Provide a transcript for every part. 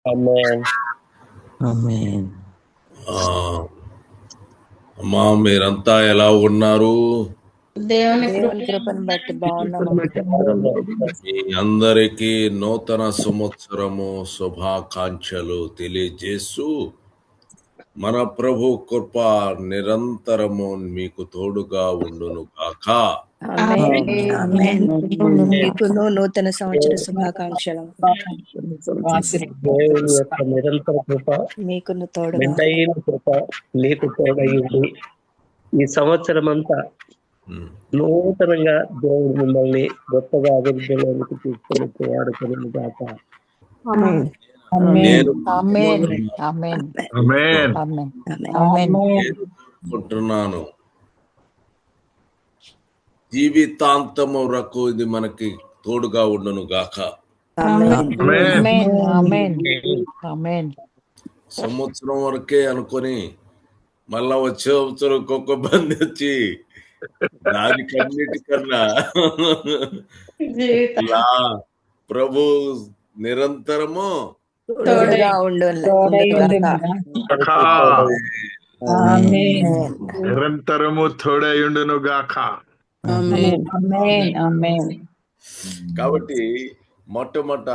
ఆమేన్. ఆమేన్. అమ్మా మీరంతా ఎలా ఉన్నారు? దేవుని కృపను బట్టి బాగున్నాము. మీ అందరికీ నూతన సంవత్సరము శుభాకాంక్షలు తెలియజేస్తూ మన ప్రభు కృప నిరంతరము మీకు తోడుగా ఉండును గాక. ఆమేన్. మీకును నూతన సంవత్సర శుభాకాంక్షలు. దేవుని యొక్క నిరంతర కృప, మీకును తోడుగా మెండైన కృప నీకు తోడయ్యింది. ఈ సంవత్సరం అంతా నూతనంగా దేవుడు మిమ్మల్ని గొప్పగా అభివృద్ధిలోనికి తీసుకొని వాడుకొని గాక. నేను అనుకుంటున్నాను జీవితాంతము వరకు ఇది మనకి తోడుగా ఉండును గాక. సంవత్సరం వరకే అనుకొని మళ్ళా వచ్చే సంవత్సరం ఒక్కొక్క బంది వచ్చి దానికన్నిటికన్నా ఇలా ప్రభు నిరంతరము తోడుగా నిరంతరము తోడయుండును గాక. కాబట్టి మొట్టమొదట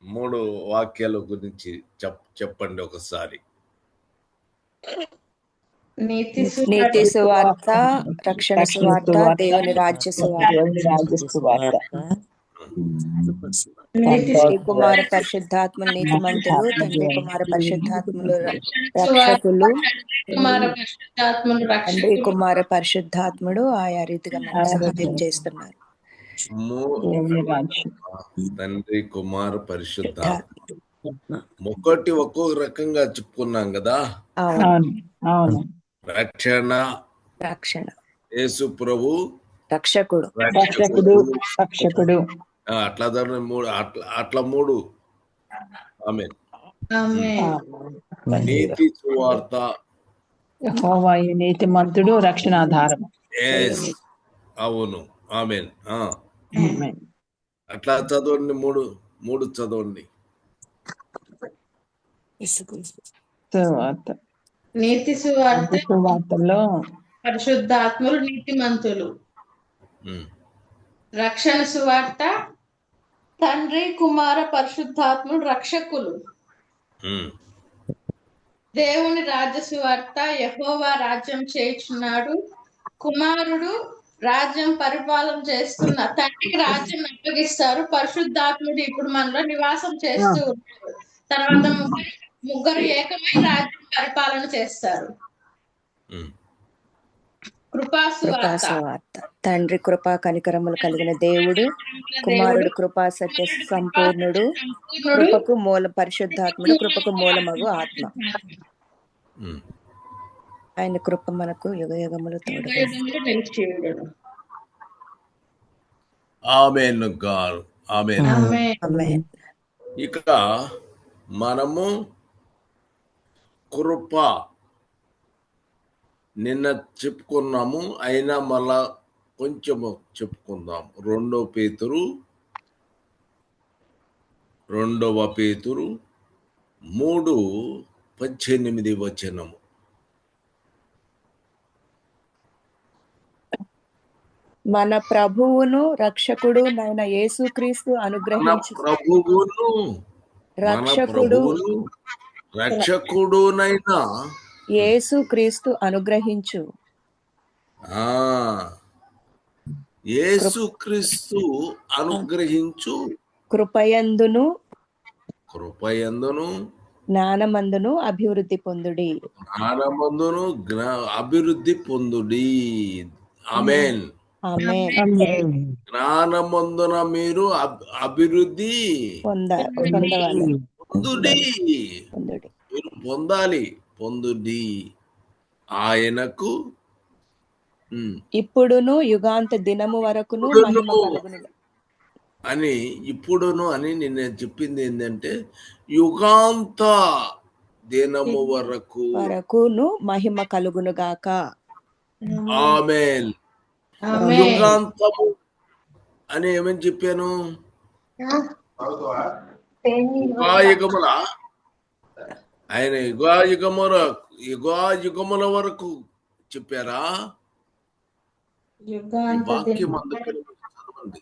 3 వాక్యాల గురించి చెప్పండి ఒకసారి. నీతి సువార్త, రక్షణ సువార్త, దేవుని రాజ్య సువార్త. తండ్రి కుమార పరిశుద్ధాత్మలు నీతిమంతులు, తండ్రి కుమార పరిశుద్ధాత్మలు రక్షకులు, తండ్రి కుమార పరిశుద్ధాత్ముడు ఆయా రీతిగా మనకు సహాయం చేస్తున్నారు. తండ్రి కుమార పరిశుద్ధాత్మ ఒకటి ఒక్కొక్క రకంగా చెప్పుకున్నాం కదా. రక్షణ యేసు ప్రభు రక్షకుడు, అట్లా 3. ఆమేన్. నీతి సువార్త, నీతిమంతుడు, రక్షణాధారం. అవును. ఆమేన్. అట్లా చదవండి. 3 చదవండి. నీతి సువార్తలో పరిశుద్ధాత్ములు నీతిమంతులు, రక్షణ సువార్త తండ్రి కుమార పరిశుద్ధాత్ములు రక్షకులు, దేవుని రాజ్య సువార్త యెహోవా రాజ్యం చేయుచున్నాడు, కుమారుడు రాజ్యం పరిపాలన చేస్తున్న తండ్రికి రాజ్యం అప్పగిస్తారు, పరిశుద్ధాత్ముడు ఇప్పుడు మనలో నివాసం చేస్తూ ఉంటారు. తర్వాత ముగ్గురు ఏకమై రాజ్యం పరిపాలన చేస్తారు. కృపా సువార్త తండ్రి కృపా కనికరములు కలిగిన దేవుడు, కుమారుడు కృపా సత్య సంపూర్ణుడు, కృపకు మూల పరిశుద్ధాత్ముడు, కృపకు మూలమగు ఆత్మ. ఆయన కృప మనకు యుగయుగములు తోడుగా. ఆమేన్ గాడ్. ఆమేన్. ఇక మనము కృప నిన్న చెప్పుకున్నాము, అయినా మళ్ళా కొంచెము చెప్పుకుందాం. 2 పేతురు 3:18 వచనము. మన ప్రభువును రక్షకుడు నైన యేసుక్రీస్తు అనుగ్రహించు. ప్రభువును రక్షకుడునైనా యేసుక్రీస్తు అనుగ్రహించు. యేసుక్రీస్తు అనుగ్రహించు కృపయందును జ్ఞానమందును అభివృద్ధి పొందుడి. ఆమేన్. జ్ఞానమందున మీరు అభివృద్ధి పొందుడి. ఆయనకు ఇప్పుడును యుగాంత దినము వరకును మహిమ కలుగును అని. ఇప్పుడును అని నేను చెప్పింది ఏంటంటే యుగాంత దినము వరకును మహిమ కలుగును గాక. ఆమేన్. యుగాంతము అని ఏమని చెప్పాను? యుగాయుగముల ఆయన యుగాయుగముల వరకు చెప్పారా? ఈ వాక్యం అందుకని చదవండి.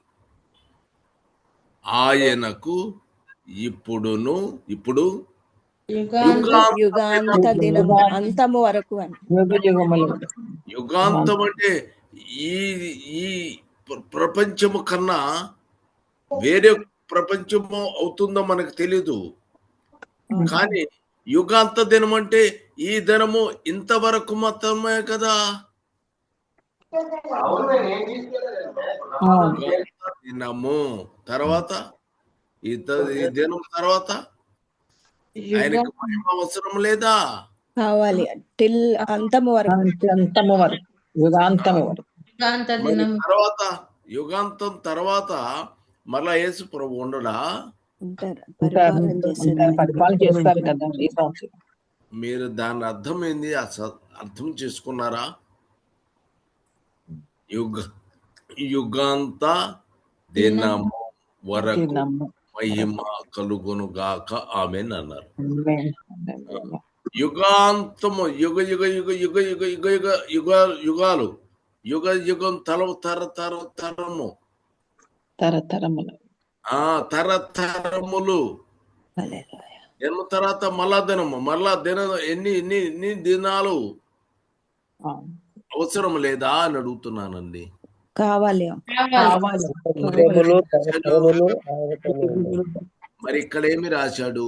ఆయనకు ఇప్పుడు యుగాంత దినం అంతము వరకు అని. యుగాంతం అంటే ఈ ప్రపంచము కన్నా వేరే ప్రపంచము అవుతుందో మనకు తెలీదు. కానీ యుగాంత దినం అంటే ఈ దినము ఇంతవరకు మాత్రమే కదా. దినము తర్వాత ఈ దినం తర్వాత ఆయనకు మహిమ అవసరం లేదా? కావాలి టిల్ అంతము వరకు. తర్వాత యుగాంతం తర్వాత మళ్ళా యేసు ప్రభు ఉండడా? పరిపాలన చేస్తారు కదా. మీరు దాని అర్థం ఏంది అర్థం చేసుకున్నారా? యుగాంత దినము వరకు మహిమ కలుగును గాక ఆమెన్ అన్నారు. యుగాంతము యుగ యుగ యుగ యుగ యుగ యుగ యుగ యుగ యుగాలు యుగ యుగం తరతరము తరతరములు ఎన్నో తర్వాత మళ్ళా దినము ఎన్ని దినాలు అవసరం లేదా అని అడుగుతున్నానండి. కావాలి. మరి ఇక్కడ ఏమి రాశాడు?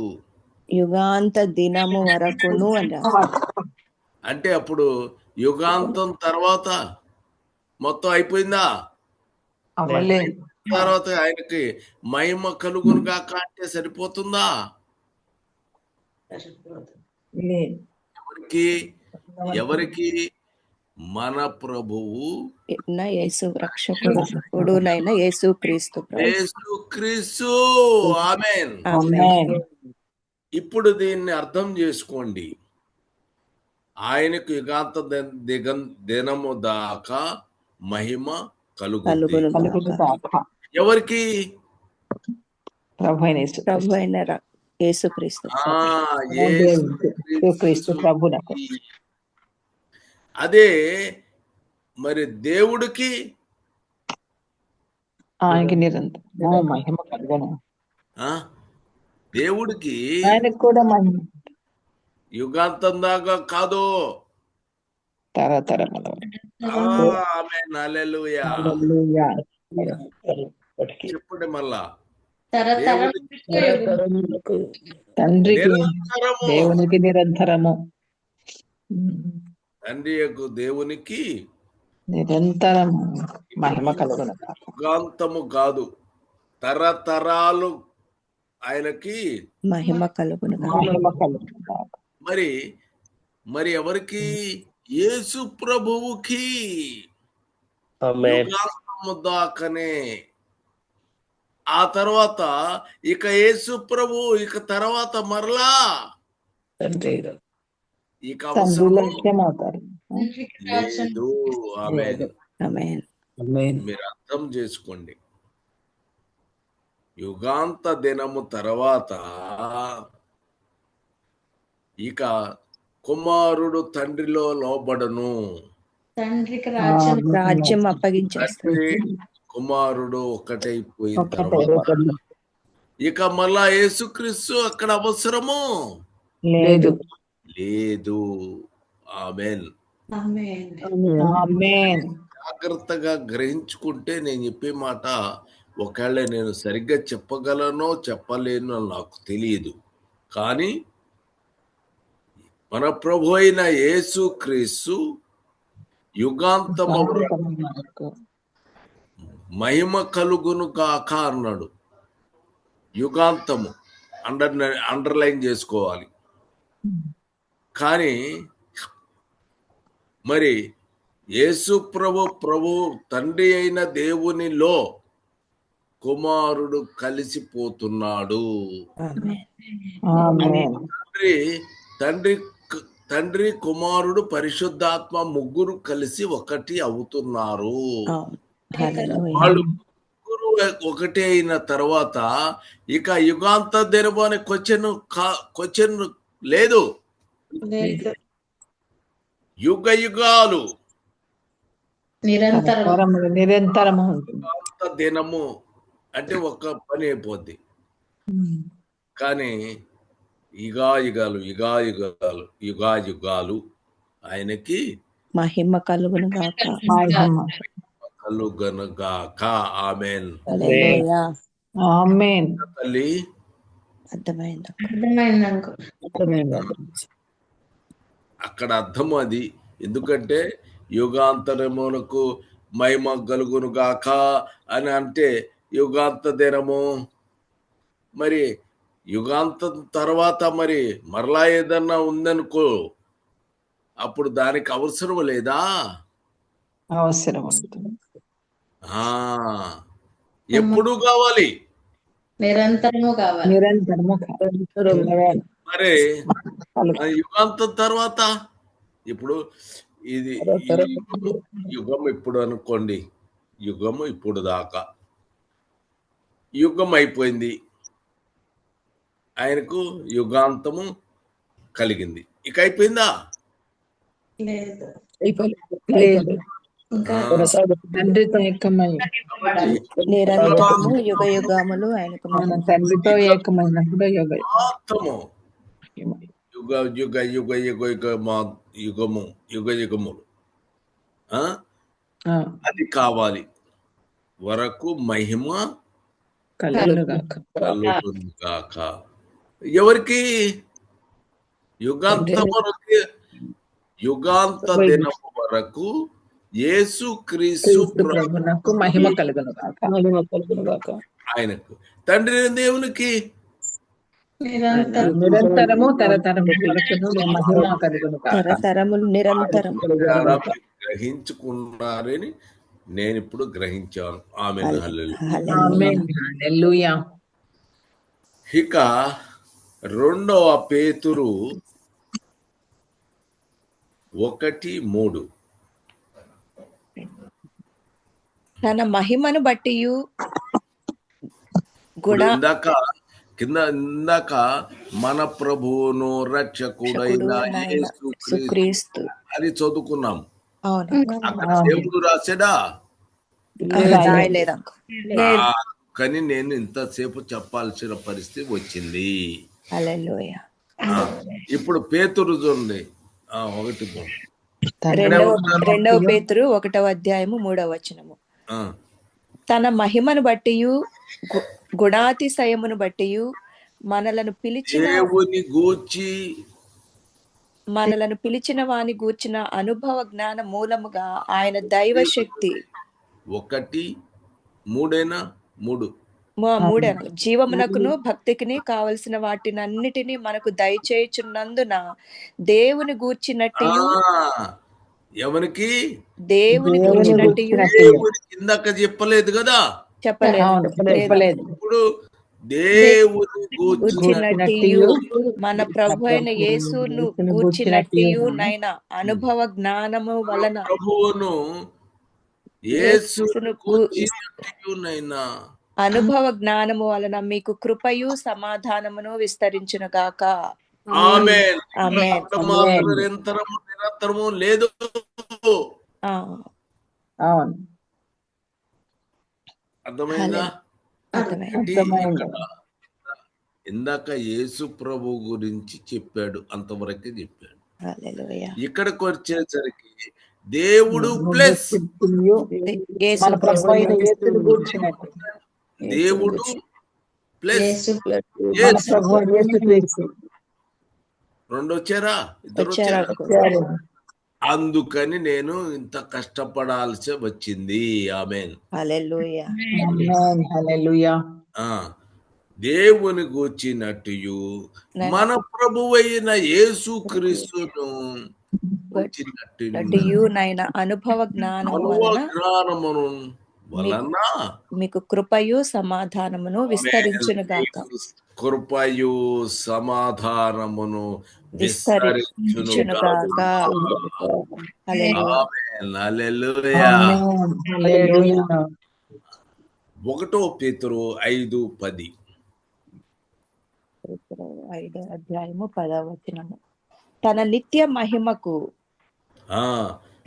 యుగాంత దినము వరకును అని. అంటే అప్పుడు యుగాంతం తర్వాత మొత్తం అయిపోయిందా? తర్వాత ఆయనకి మహిమ కలుగును గాక అంటే సరిపోతుందా? ఎవరికి? మన ప్రభువు యేసు రక్షకుడునైన యేసుక్రీస్తు. ఆమేన్. ఇప్పుడు దీన్ని అర్థం చేసుకోండి. ఆయనకు యుగాంత దినము దాకా మహిమ కలుగును. ఎవరికి? ప్రభు అయిన యేసుక్రీస్తు. అదే మరి దేవుడికి ఆయనకి నిరంతరం మహిమ కలుగును. దేవుడికి ఆయనకు కూడా మహిమ యుగాంతం దాకా కాదు, తరతరముల చెప్పండి మళ్ళా. తండ్రికి దేవునికి నిరంతరము. తండ్రి యొక్క దేవునికి నిరంతరము మహిమ కలుగును. యుగాంతము కాదు, తరతరాలు ఆయనకి మహిమ కలుగును. మరి ఎవరికి? యేసు ప్రభువుకి యుగాంతము దాకనే. ఆ తర్వాత ఇక యేసు ప్రభు ఇక తర్వాత మరలా ఇక లేదు. మీరు అర్థం చేసుకోండి. యుగాంత దినము తర్వాత ఇక కుమారుడు తండ్రిలో లోబడను, తండ్రికి రాజ్యం అప్పగించేస్తాడు. కుమారుడు ఒకటైపోయిన తర్వాత ఇక మళ్ళా యేసుక్రీస్తు అక్కడ అవసరము లేదు. ఆమేన్. జాగ్రత్తగా గ్రహించుకుంటే నేను చెప్పే మాట ఒకవేళ నేను సరిగ్గా చెప్పగలనో చెప్పలేనో నాకు తెలియదు, కానీ మన ప్రభు అయిన యేసుక్రీస్తు యుగాంతము మహిమ కలుగును గాక అన్నాడు. యుగాంతము అండర్లైన్ చేసుకోవాలి. కానీ మరి యేసు ప్రభు తండ్రి అయిన దేవునిలో కుమారుడు కలిసిపోతున్నాడు. తండ్రి కుమారుడు పరిశుద్ధాత్మ ముగ్గురు కలిసి ఒకటి అవుతున్నారు. వాళ్ళు ముగ్గురు ఒకటే అయిన తర్వాత ఇక యుగాంత దినము అనే క్వశ్చన్ లేదు. యుగ యుగాలు నిరంతరము ఉంటుంది. యుగాంత దినము అంటే ఒక పని అయిపోద్ది. కానీ యుగాయుగాలు ఆయనకి మహిమ కలుగును గాక. కలుగనుగాక. ఆమేన్. హల్లెలూయా. ఆమేన్. తల్లి అర్థమైంది. అక్కడ అర్థం అది. ఎందుకంటే యుగాంతరమునకు మహిమ కలుగును గాక అని అంటే యుగాంత దినము, మరి యుగాంతం తర్వాత మరి మరలా ఏదన్నా ఉందనుకో, అప్పుడు దానికి అవసరం లేదా? అవసరం ఉంటుంది. ఎప్పుడు కావాలి? నిరంతరము కావాలి. మరి యుగాంతం తర్వాత ఇప్పుడు ఇది యుగం ఇప్పుడు అనుకోండి, యుగము ఇప్పుడు దాకా యుగం అయిపోయింది, ఆయనకు యుగాంతము కలిగింది. ఇక అయిపోయిందా? లేదు. తండ్రితో ఏకమై నిరంతరము యుగ యుగములు ఆయనకు మన తండ్రితో ఏకమైనప్పుడు మొత్తము యుగ యుగ యుగ యుగ యుగములు అది కావాలి వరకు మహిమ కలుగునుగాక. ఎవరికి? యుగాంత దినము వరకు యేసు క్రీస్తు ప్రభువునకు మహిమ కలుగునుగాక. ఆయనకు తండ్రి దేవునికి నిరంతరము తరతరము మహిమ కలుగునుగాక. తరతరములు నిరంతరం గ్రహించుకున్నారని నేను ఇప్పుడు గ్రహించాను. ఆమేన్. హల్లెలూయా. ఇక 2 పేతురు 1:3 తన మహిమను బట్టి ఇందాక మన ప్రభువును రక్షకుడైన యేసుక్రీస్తు అని చదువుకున్నాం. అక్కడ దేవుడు రాసాడా? కానీ నేను ఇంతసేపు చెప్పాల్సిన పరిస్థితి వచ్చింది. ఇప్పుడు పేతురు చూడండి 2 పేతురు 1:3 తన మహిమను బట్టి గుణాతిశయమును బట్టి మనలను పిలిచిన వాని గూర్చిన అనుభవ జ్ఞాన మూలముగా ఆయన దైవ శక్తి 1:3 జీవమునకును భక్తికిని కావలసిన వాటినన్నిటినీ మనకు దయచేయుచున్నందున దేవుని గూర్చినట్టు ఎవరికి? దేవుని గూర్చినట్టు ఇందాక చెప్పలేదు కదా? చెప్పలేదు. ఇప్పుడు దేవుని గూర్చినట్టు మన ప్రభు అయిన యేసును గూర్చినట్టు నైనా అనుభవ జ్ఞానము వలన ప్రభువును యేసును గూర్చినట్టునైనా అనుభవ జ్ఞానము వలన మీకు కృపయు సమాధానమును విస్తరించును గాక. ఆమేన్. నిరంతరము లేదు. అర్థమైందా? ఇందాక యేసు ప్రభు గురించి చెప్పాడు, అంతవరకే చెప్పాడు. ఇక్కడికి వచ్చేసరికి దేవుడు ప్లస్ దేవుడు ప్లస్ 2 వచ్చారా? 2 వచ్చారా? అందుకని నేను ఇంత కష్టపడాల్సి వచ్చింది. ఆమేన్. హల్లెలూయా. దేవుని గూర్చినట్టు మన ప్రభువైన యేసు క్రీస్తును అనుభవ జ్ఞానమును వలన మీకు కృపయు సమాధానమును విస్తరించును గాక. కృపయు సమాధానమును విస్తరించును గాక. 1 పేతురు 5:10. 5వ అధ్యాయము 10వ వచనము. తన నిత్య మహిమకు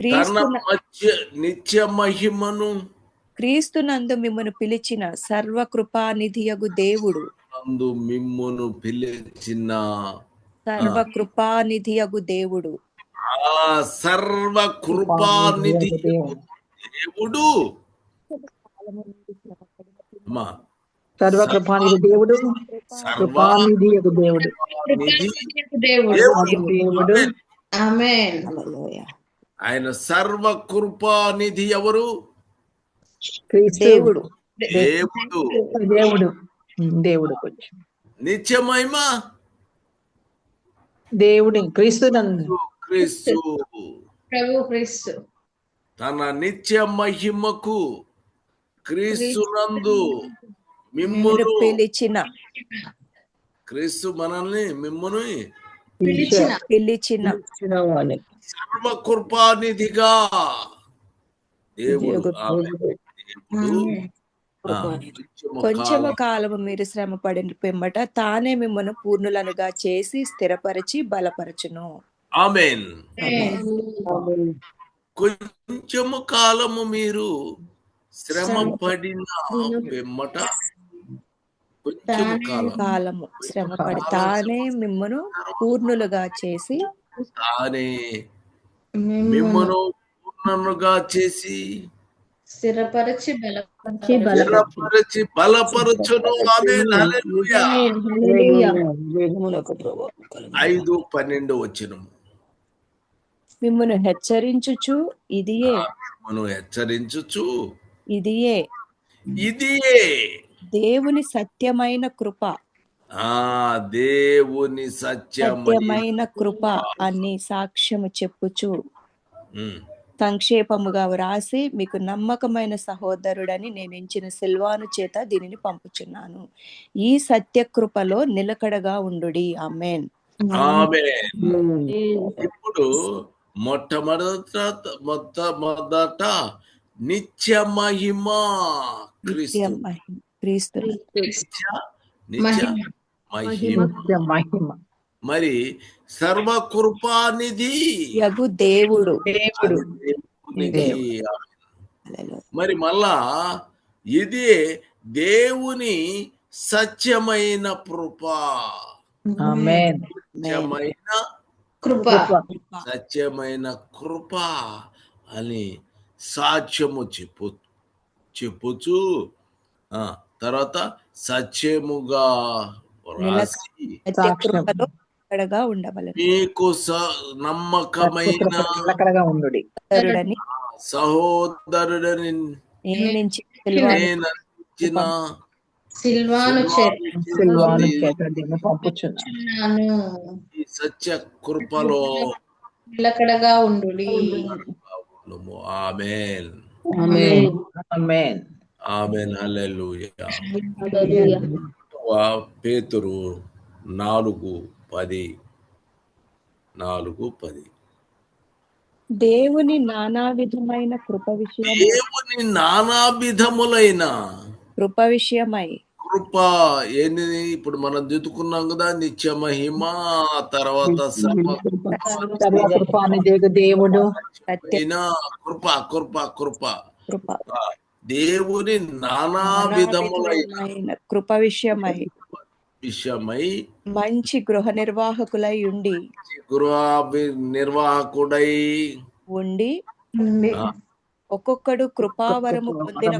తన నిత్య మహిమను క్రీస్తునందు మిమ్మను పిలిచిన సర్వకృపానిధియగు దేవుడు, మిమ్మును పిలిచిన సర్వకృపానిధియగు దేవుడు, సర్వకృపానిధి దేవుడు, సర్వకృపానిధి దేవుడు, కృపానిధి దేవుడు, దేవుడు. ఆమేన్. ఆయన సర్వకృపానిధి ఎవరు? దేవుడు. దేవుడు. దేవుడు. దేవుడు నిత్య మహిమ దేవుడు క్రీస్తు నందు. క్రీస్తు ప్రభు క్రీస్తు తన నిత్య మహిమకు క్రీస్తునందు మిమ్మును పిలిచిన, క్రీస్తు మనల్ని మిమ్మును పిలిచిన సర్వకృపానిధిగా దేవుడు. కొంచెము కాలము మీరు శ్రమ పడిన పిమ్మట తానే మిమ్మల్ని పూర్ణులనుగా చేసి స్థిరపరిచి బలపరచును. ఆమేన్. కొంచెము కాలము మీరు శ్రమ పడిన పిమ్మట, కొంచెము కాలము శ్రమ పడి తానే మిమ్మను పూర్ణులుగా చేసి, తానే మిమ్మును పూర్ణులుగా చేసి స్థిరపరిచి బలపరచును. ఆమేన్. హల్లెలూయా. 5:12 వచనం. మిమ్మను హెచ్చరించుచు ఇదియే, మిమ్మును హెచ్చరించుచు ఇదియే దేవుని సత్యమైన కృప, దేవుని సత్యమైన కృప అని సాక్ష్యము చెప్పుచు సంక్షేపముగా వ్రాసి మీకు నమ్మకమైన సహోదరుడని నేను ఎంచిన సిల్వాను చేత దీనిని పంపుచున్నాను. ఈ సత్య కృపలో నిలకడగా ఉండుడి. ఆమేన్. ఇప్పుడు మొట్టమొదట నిత్య మహిమ క్రీస్తు. మహిమ మరి సర్వకృపానిధి యగు దేవుడు. మరి మళ్ళా ఇది దేవుని సత్యమైన కృప, సత్యమైన కృప అని సాక్ష్యము చెప్పుచు తర్వాత సత్యముగా ఉండవలెను. మీకు నమ్మకమైన సహోదరుడని నేనంచిన సిల్వాను చేత పంపుచున్నాను. ఈ సత్య కృపలో నిలకడగా ఉండుడి. ఆమేన్. ఆమేన్. హల్లెలూయా. పేతురు 4:10. దేవుని నానా విధములైన కృప విషయమై కృప ఏంది? ఇప్పుడు మనం దిద్దుకున్నాం కదా, నిత్య మహిమ, తర్వాత దేవుడు కృప దేవుని నానా విధములైన కృప విషయమై మంచి గృహ నిర్వాహకుడై ఉండి ఒక్కొక్కడు కృపావరము పొందిన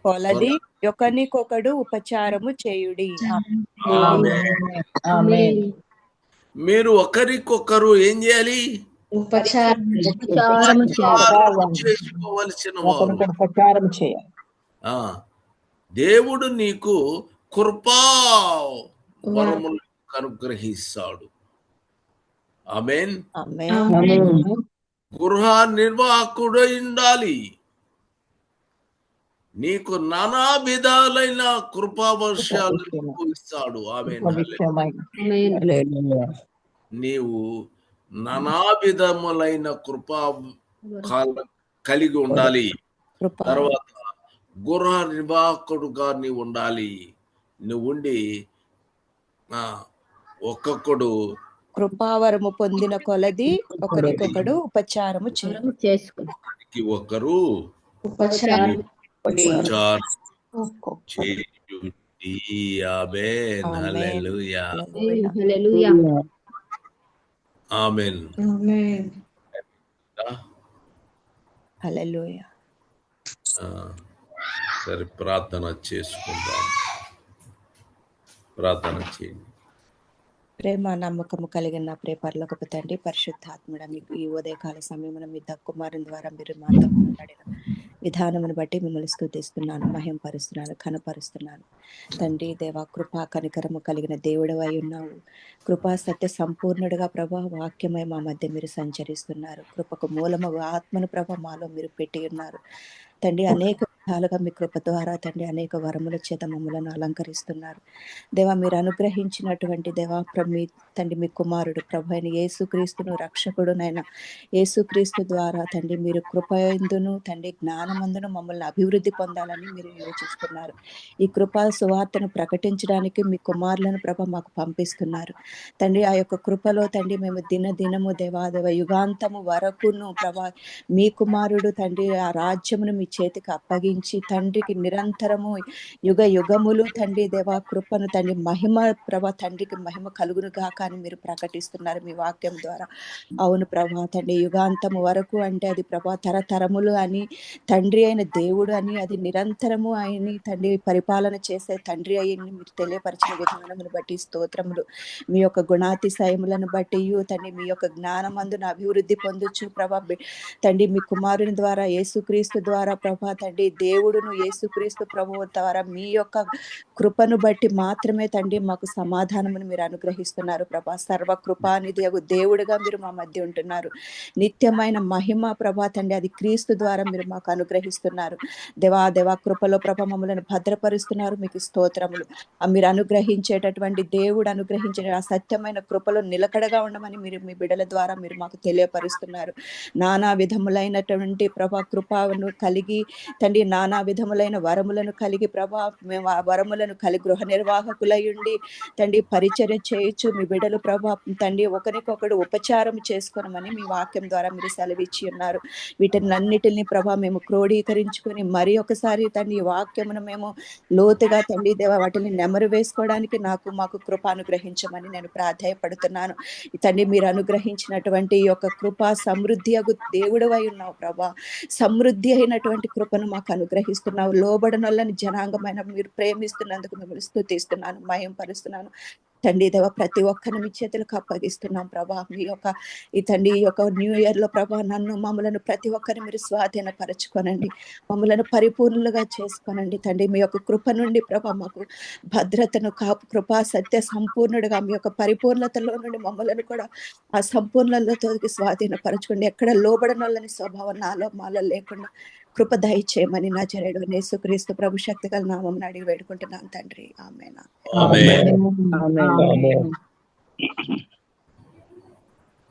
కొలది ఒకనికొకడు ఉపచారము చేయుడి. మీరు ఒకరికొకరు ఏం చేయాలి? చేసుకోవలసిన వారు. దేవుడు నీకు కృపా వరములు అనుగ్రహిస్తాడు. ఆమేన్. గృహ నిర్వాహకుడై ఉండాలి. నీకు నానా విధాలైన కృపా వర్షాలు ఇస్తాడు. ఆమేన్. నీవు నానా విధములైన కృపా కలిగి ఉండాలి. కృప తర్వాత గృహ నిర్వాహకుడుగా నీవు ఉండాలి. నువ్వు ఉండి ఒక్కొక్కడు కృపావరము పొందిన కొలది ఒకరికొకడు ఉపచారము చేసుకుని ఒకరు ఉపచారం చేయుడి. ఆమేన్. హల్లెలూయా. ఆమేన్. హల్లెలూయా. సరే, ప్రార్థన చేసుకుందాం. ప్రార్థన చేయండి. ప్రేమ నమ్మకము కలిగిన నా పరలోకపు తండ్రి, పరిశుద్ధాత్ముడ, మీకు ఈ ఉదయకాల సమయమున మీ కుమారుని ద్వారా మీరు మాతో మాట్లాడిన విధానమును బట్టి మిమ్మల్ని స్తుతిస్తున్నాను, మహింపరుస్తున్నాను, కనపరుస్తున్నాను. తండ్రి దేవా, కృపా కనికరము కలిగిన దేవుడవై ఉన్నావు. కృపా సత్య సంపూర్ణుడిగా ప్రభా వాక్యమై మా మధ్య మీరు సంచరిస్తున్నారు. కృపకు మూలము ఆత్మను ప్రభ మాలో మీరు పెట్టి ఉన్నారు తండ్రి. అనేక విధాలుగా మీ కృప ద్వారా తండ్రి అనేక వరముల చేత మమ్మలను అలంకరిస్తున్నారు దేవా. మీరు అనుగ్రహించినటువంటి దేవా మీ తండ్రి మీ కుమారుడు ప్రభు అయిన యేసుక్రీస్తును రక్షకుడునైనా యేసుక్రీస్తు ద్వారా తండ్రి మీరు కృపయందును తండ్రి జ్ఞానమందును మమ్మల్ని అభివృద్ధి పొందాలని మీరు యోచిస్తున్నారు. ఈ కృపా సువార్తను ప్రకటించడానికి మీ కుమారులను ప్రభ మాకు పంపిస్తున్నారు తండ్రి. ఆ యొక్క కృపలో తండ్రి మేము దినదినము దేవాదేవ యుగాంతము వరకును ప్రభా మీ కుమారుడు తండ్రి ఆ రాజ్యమును మీ చేతికి అప్పగించి తండ్రికి నిరంతరము యుగ యుగములు తండ్రి దేవా కృపను తండ్రి మహిమ ప్రభ తండ్రికి మహిమ కలుగును గాక అని మీరు ప్రకటిస్తున్నారు మీ వాక్యం ద్వారా. అవును ప్రభా తండ్రి, యుగాంతము వరకు అంటే అది ప్రభా తరతరములు అని తండ్రి అయిన దేవుడు అని అది నిరంతరము ఆయన్ని తండ్రి పరిపాలన చేసే తండ్రి అయ్యని మీరు తెలియపరిచిన విధానమును బట్టి స్తోత్రములు. మీ యొక్క గుణాతిశయములను బట్టి తండ్రి మీ యొక్క జ్ఞానమందున అభివృద్ధి పొందొచ్చు ప్రభా తండ్రి. మీ కుమారుని ద్వారా యేసుక్రీస్తు ద్వారా ప్రభా తండ్రి దేవుడును యేసుక్రీస్తు ప్రభువు ద్వారా మీ యొక్క కృపను బట్టి మాత్రమే తండ్రి మాకు సమాధానమును మీరు అనుగ్రహిస్తున్నారు ప్రభా. సర్వ కృపానిధి దేవుడుగా మీరు మా మధ్య ఉంటున్నారు. నిత్యమైన మహిమ ప్రభా తండ్రి అది క్రీస్తు ద్వారా మీరు మాకు అనుగ్రహిస్తున్నారు దేవా కృపలో ప్రభ మమ్మల్ని భద్రపరుస్తున్నారు. మీకు స్తోత్రములు. మీరు అనుగ్రహించేటటువంటి దేవుడు అనుగ్రహించే ఆ సత్యమైన కృపలో నిలకడగా ఉండమని మీరు మీ బిడ్డల ద్వారా మీరు మాకు తెలియపరుస్తున్నారు. నానా విధములైనటువంటి ప్రభా కృపను కలిగి తండ్రి నానా విధములైన వరములను కలిగి ప్రభా మేము ఆ వరములను కలిగి గృహ నిర్వాహకులై ఉండి తండ్రి పరిచర్య చేయొచ్చు మీ బిడ్డలు ప్రభా తండ్రి ఒకరికొకడు ఉపచారం చేసుకోనమని మీ వాక్యం ద్వారా మీరు సెలవిచ్చి ఉన్నారు. వీటినన్నిటిని ప్రభా మేము క్రోడీకరించుకొని మరి ఒకసారి తండ్రి ఈ వాక్యమును మేము లోతుగా తండ్రి దేవ వాటిని నెమరు వేసుకోవడానికి మాకు కృప అనుగ్రహించమని నేను ప్రాధాయపడుతున్నాను తండ్రి. మీరు అనుగ్రహించినటువంటి ఈ యొక్క కృప సమృద్ధి అగు దేవుడవై ఉన్నావు ప్రభా. సమృద్ధి అయినటువంటి కృపను మాకు అనుగ్రహిస్తున్నావు. లోబడనొల్లని జనాంగమైన మీరు ప్రేమిస్తున్నందుకు మిమ్మల్ని స్తుతిస్తున్నాను, మహింపరుస్తున్నాను తండ్రి దేవ. ప్రతి ఒక్కరిని మీ చేతులకు అప్పగిస్తున్నాం ప్రభా. మీ యొక్క ఈ తండ్రి ఈ యొక్క న్యూ ఇయర్ లో ప్రభా మమ్మలను ప్రతి ఒక్కరిని మీరు స్వాధీనపరచుకోనండి, మమ్మలను పరిపూర్ణులుగా చేసుకోనండి తండ్రి. మీ యొక్క కృప నుండి ప్రభా మాకు భద్రతను కాపు కృపా సత్య సంపూర్ణుడిగా మీ యొక్క పరిపూర్ణతలో నుండి మమ్మలను కూడా ఆ సంపూర్ణతతో స్వాధీనపరచుకోండి. ఎక్కడ లోబడనొల్లని స్వభావం మాలో లేకుండా కృప దయచేయమని నా జరేడు యేసుక్రీస్తు ప్రభు శక్తి గల నామమున అడిగి వేడుకుంటున్నాను తండ్రి. ఆమేన్. ఆమేన్. ఆమేన్.